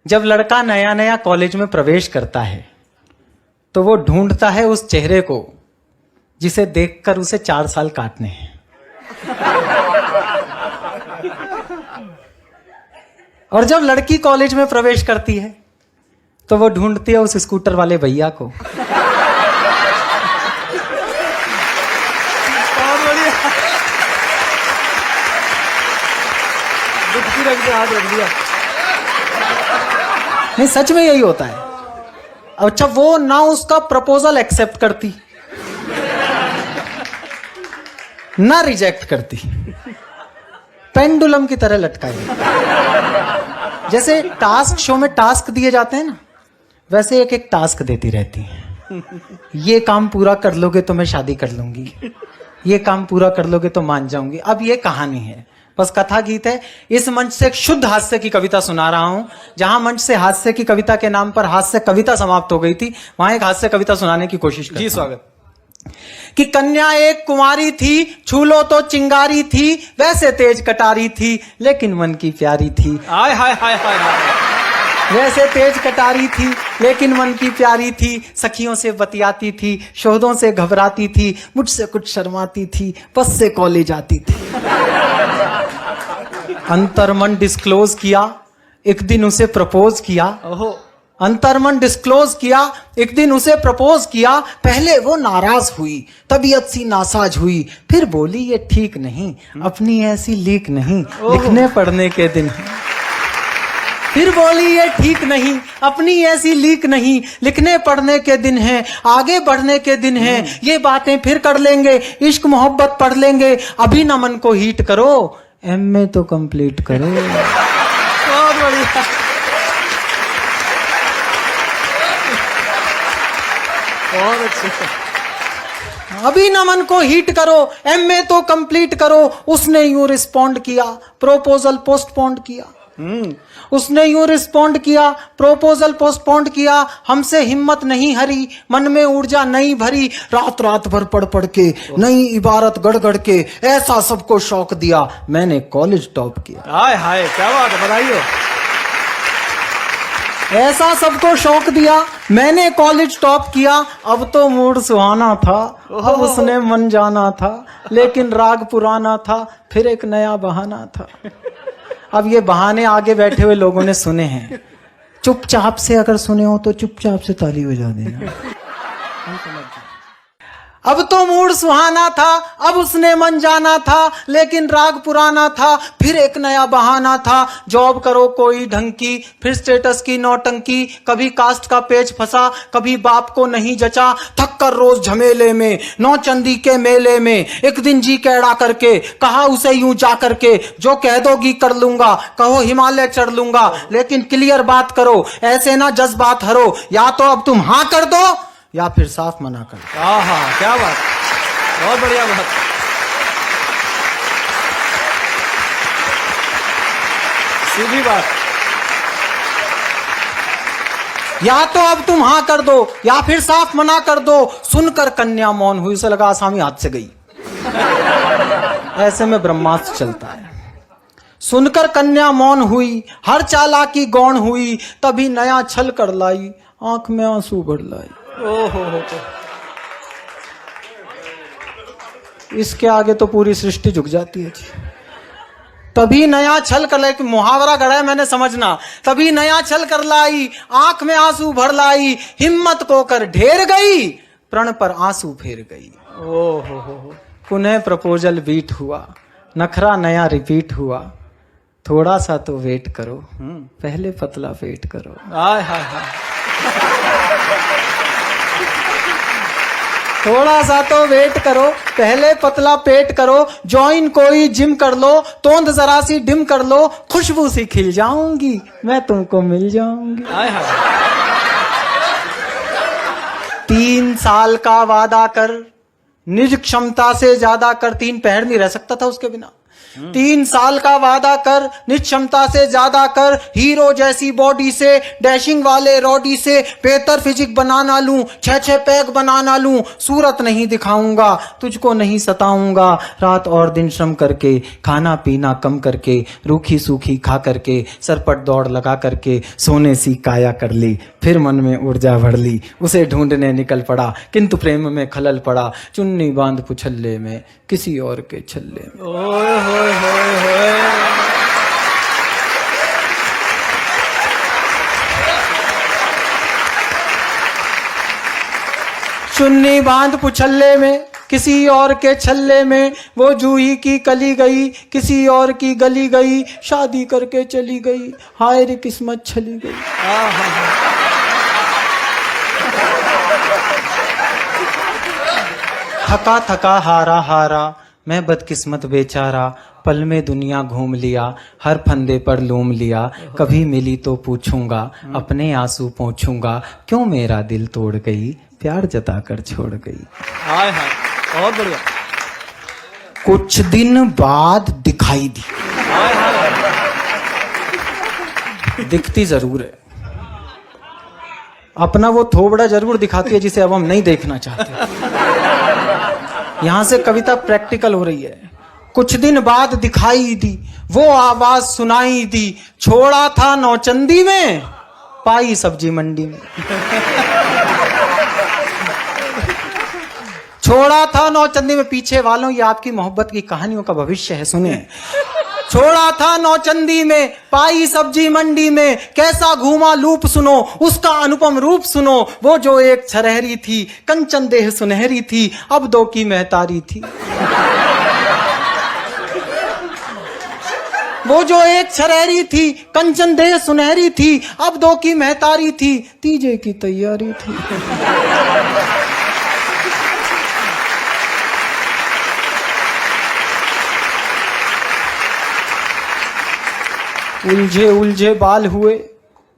जब लड़का नया नया कॉलेज में प्रवेश करता है तो वो ढूंढता है उस चेहरे को जिसे देखकर उसे 4 साल काटने हैं। और जब लड़की कॉलेज में प्रवेश करती है तो वो ढूंढती है उस स्कूटर वाले भैया को हाथ रख दिया। नहीं, सच में यही होता है। अच्छा, वो ना उसका प्रपोजल एक्सेप्ट करती ना रिजेक्ट करती, पेंडुलम की तरह लटकाई। जैसे टास्क शो में टास्क दिए जाते हैं ना, वैसे एक एक टास्क देती रहती है। ये काम पूरा कर लोगे तो मैं शादी कर लूंगी, ये काम पूरा कर लोगे तो मान जाऊंगी। अब ये कहानी है, बस कथा गीत है। इस मंच से एक शुद्ध हास्य की कविता सुना रहा हूं। जहां मंच से हास्य की कविता के नाम पर हास्य कविता समाप्त हो गई थी, वहां एक हास्य कविता सुनाने की कोशिश करता हूं। जी स्वागत। कि कन्या एक कुंवारी थी, छू लो तो चिंगारी थी, वैसे तेज कटारी थी लेकिन मन की प्यारी थी। हाय हाय हाय हाय हाय। वैसे तेज कटारी थी लेकिन मन की प्यारी थी, सखियों से बतियाती थी, शोधों से घबराती थी, मुझसे कुछ शर्माती थी, बस से कॉलेज आती थी। अंतर्मन डिस्क्लोज किया, एक दिन उसे प्रपोज किया। ओहो। अंतर्मन डिस्क्लोज किया, एक दिन उसे प्रपोज किया। पहले वो नाराज हुई, तबीयत सी नासाज हुई, फिर बोली ये ठीक नहीं, अपनी ऐसी लीक नहीं, लिखने पढ़ने के दिन। फिर बोली ये ठीक नहीं, अपनी ऐसी लीक नहीं, लिखने पढ़ने के दिन हैं, आगे बढ़ने के दिन हैं, ये बातें फिर कर लेंगे, इश्क मोहब्बत पढ़ लेंगे, अभी न मन को हीट करो, एमए तो कंप्लीट करो। बहुत बढ़िया। बहुत अच्छा। अभी न मन को हीट करो, एमए तो कंप्लीट करो। उसने यूं रिस्पॉन्ड किया, प्रोपोजल पोस्टपोन्ड किया। उसने यूं रिस्पॉन्ड किया, प्रोपोजल पोस्टपोन्ड किया। हमसे हिम्मत नहीं हरी, मन में ऊर्जा नहीं भरी, रात रात भर पढ़ पढ़ के, नई इबारत गढ़ गढ़ के, ऐसा सबको शौक दिया, मैंने कॉलेज टॉप किया। हाय हाय, क्या बात है, बताइए। ऐसा सबको शौक दिया, मैंने कॉलेज टॉप किया। अब तो मूड सुहाना था, अब उसने मन जाना था, लेकिन राग पुराना था, फिर एक नया बहाना था। अब ये बहाने आगे बैठे हुए लोगों ने सुने हैं, चुपचाप से अगर सुने हो तो चुपचाप से ताली बजा देना। अब तो मूड सुहाना था, अब उसने मन जाना था, लेकिन राग पुराना था, फिर एक नया बहाना था। जॉब करो कोई ढंग की, फिर स्टेटस की नौटंकी, कभी कास्ट का पेच फंसा, कभी बाप को नहीं जचा, थक कर रोज झमेले में, नौचंदी के मेले में, एक दिन जी कैड़ा करके कहा उसे यूं जा करके, जो कह दोगी कर लूंगा, कहो हिमालय चढ़ लूंगा, लेकिन क्लियर बात करो, ऐसे ना जज्बात हरो, या तो अब तुम हाँ कर दो या फिर साफ मना कर दो। आहा, क्या बात, बहुत बढ़िया बात। सीधी बात। या तो अब तुम हाँ कर दो या फिर साफ मना कर दो। सुनकर कन्या मौन हुई, उसे लगा आसामी हाथ से गई। ऐसे में ब्रह्मास्त्र चलता है। सुनकर कन्या मौन हुई, हर चालाकी गौण हुई, तभी नया छल कर लाई, आंख में आंसू भर लाई। ओहो, इसके आगे तो पूरी सृष्टि झुक जाती है जी। तभी नया छल कर लाई, मुहावरा गढ़ा है मैंने, समझना। तभी नया छल कर लाई, आंख में आंसू भर लाई, हिम्मत को कर ढेर गई, प्रण पर आंसू फेर गई। ओहो। पुनः प्रपोजल बीट हुआ, नखरा नया रिपीट हुआ, थोड़ा सा तो वेट करो, पहले पतला पेट करो। हाय हाय हाय। थोड़ा सा तो वेट करो, पहले पतला पेट करो, ज्वाइन कोई जिम कर लो, तोंद जरा सी डिम कर लो, खुशबू सी खिल जाऊंगी, मैं तुमको मिल जाऊंगी। हाय हाय। 3 साल का वादा कर, निज क्षमता से ज्यादा कर। 3 पहर नहीं रह सकता था उसके बिना। 3 साल का वादा कर, निक्षमता से ज्यादा कर, हीरो जैसी बॉडी से, डैशिंग वाले रॉडी से, बेहतर फिजिक बनाना लूं, 6 पैक बनाना लूं, सूरत नहीं दिखाऊंगा, तुझको नहीं सताऊंगा, रात और दिन श्रम करके, खाना पीना कम करके, रूखी सूखी खा करके, सरपट दौड़ लगा करके, सोने सी काया कर ली, फिर मन में ऊर्जा भर ली, उसे ढूंढने निकल पड़ा, किंतु प्रेम में खलल पड़ा, चुन्नी बांध पुछल्ले में, किसी और के छल्ले में। ओए होए होए होए। चुन्नी बांध पुछल्ले में, किसी और के छल्ले में, वो जूही की कली गई, किसी और की गली गई, शादी करके चली गई, हाय रे किस्मत छली गई। थका थका हारा हारा, मैं बदकिस्मत बेचारा, पल में दुनिया घूम लिया, हर फंदे पर लूम लिया, कभी मिली तो पूछूंगा, अपने आंसू पोंछूंगा, क्यों मेरा दिल तोड़ गई, प्यार जता कर छोड़ गई। हाय हाय, बहुत बढ़िया। कुछ दिन बाद दिखाई दी। हाय हाय। दिखती जरूर है, अपना वो थोबड़ा जरूर दिखाती है जिसे अब हम नहीं देखना चाहते। यहां से कविता प्रैक्टिकल हो रही है। कुछ दिन बाद दिखाई दी, वो आवाज सुनाई दी, छोड़ा था नौचंदी में, पाई सब्जी मंडी में। छोड़ा था नौचंदी में, पीछे वालों ये आपकी मोहब्बत की कहानियों का भविष्य है, सुनिए। छोड़ा था नौचंदी में, पाई सब्जी मंडी में, कैसा घूमा लूप सुनो, उसका अनुपम रूप सुनो, वो जो एक छरहरी थी, कंचन देह सुनहरी थी, अब 2 की महतारी थी। वो जो एक छरहरी थी, कंचन देह सुनहरी थी, अब 2 की महतारी थी, तीजे की तैयारी थी। उलझे उलझे बाल हुए,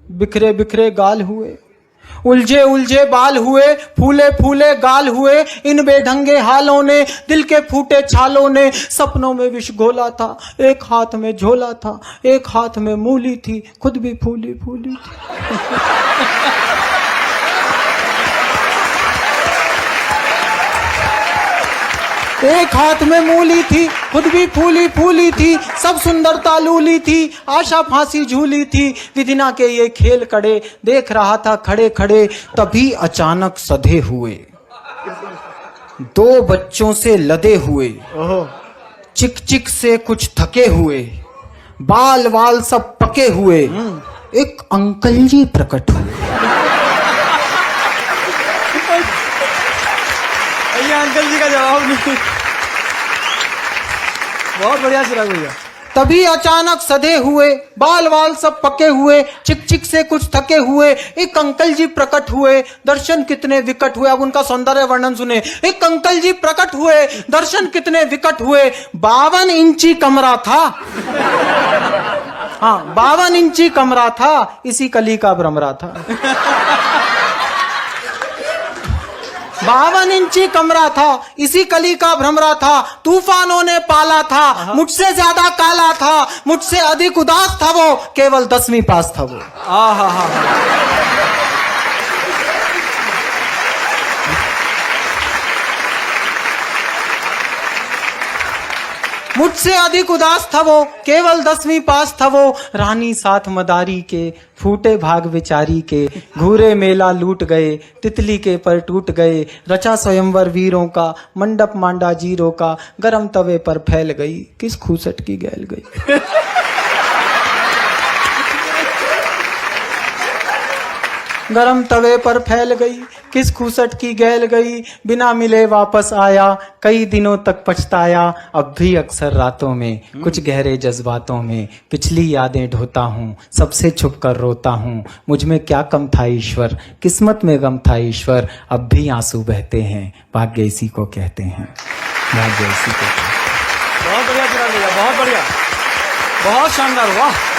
बिखरे बिखरे गाल हुए, उलझे उलझे बाल हुए, फूले फूले गाल हुए, इन बेढंगे हालों ने, दिल के फूटे छालों ने, सपनों में विष घोला था, एक हाथ में झोला था, एक हाथ में मूली थी, खुद भी फूली फूली थी। एक हाथ में मूली थी, खुद भी फूली फूली थी, सब सुंदरता लूली थी, आशा फांसी झूली थी, विधिना के ये खेल कड़े, देख रहा था खड़े खड़े, तभी अचानक सधे हुए, 2 बच्चों से लदे हुए, चिक चिक से कुछ थके हुए, बाल वाल सब पके हुए, एक अंकल जी प्रकट हुए। ये अंकल जी का जवाब नहीं। बहुत बढ़िया चिराग भैया। तभी अचानक सधे हुए, बाल वाल सब पके हुए, चिक चिक से कुछ थके हुए, एक अंकल जी प्रकट हुए, दर्शन कितने विकट हुए। अब उनका सौंदर्य वर्णन सुने। एक अंकल जी प्रकट हुए, दर्शन कितने विकट हुए, 52 इंची कमरा था। हाँ, 52 इंची कमरा था, इसी कली का भ्रमरा था। 52 इंची कमरा था, इसी कली का भ्रमरा था, तूफानों ने पाला था, मुझसे ज्यादा काला था, मुझसे अधिक उदास था वो, केवल 10वीं पास था वो। मुझसे अधिक उदास था वो, केवल 10वीं पास था वो, रानी साथ मदारी के, फूटे भाग विचारी के, घूरे मेला लूट गए, तितली के पर टूट गए, रचा स्वयंवर वीरों का, मंडप मांडा जीरों का, गरम तवे पर फैल गई, किस खूसट की गैल गई। गरम तवे पर फैल गई, किस खूसट की गैल गई, बिना मिले वापस आया, कई दिनों तक पछताया, अब भी अक्सर रातों में, कुछ गहरे जज्बातों में, पिछली यादें ढोता हूँ, सबसे छुप कर रोता हूँ, मुझ में क्या कम था ईश्वर, किस्मत में गम था ईश्वर, अब भी आंसू बहते हैं, भाग्य इसी को कहते हैं, भाग्य इसी को कहते हैं। बहुत बढ़िया चिराग भैया, बहुत बढ़िया, बहुत शानदार, वाह।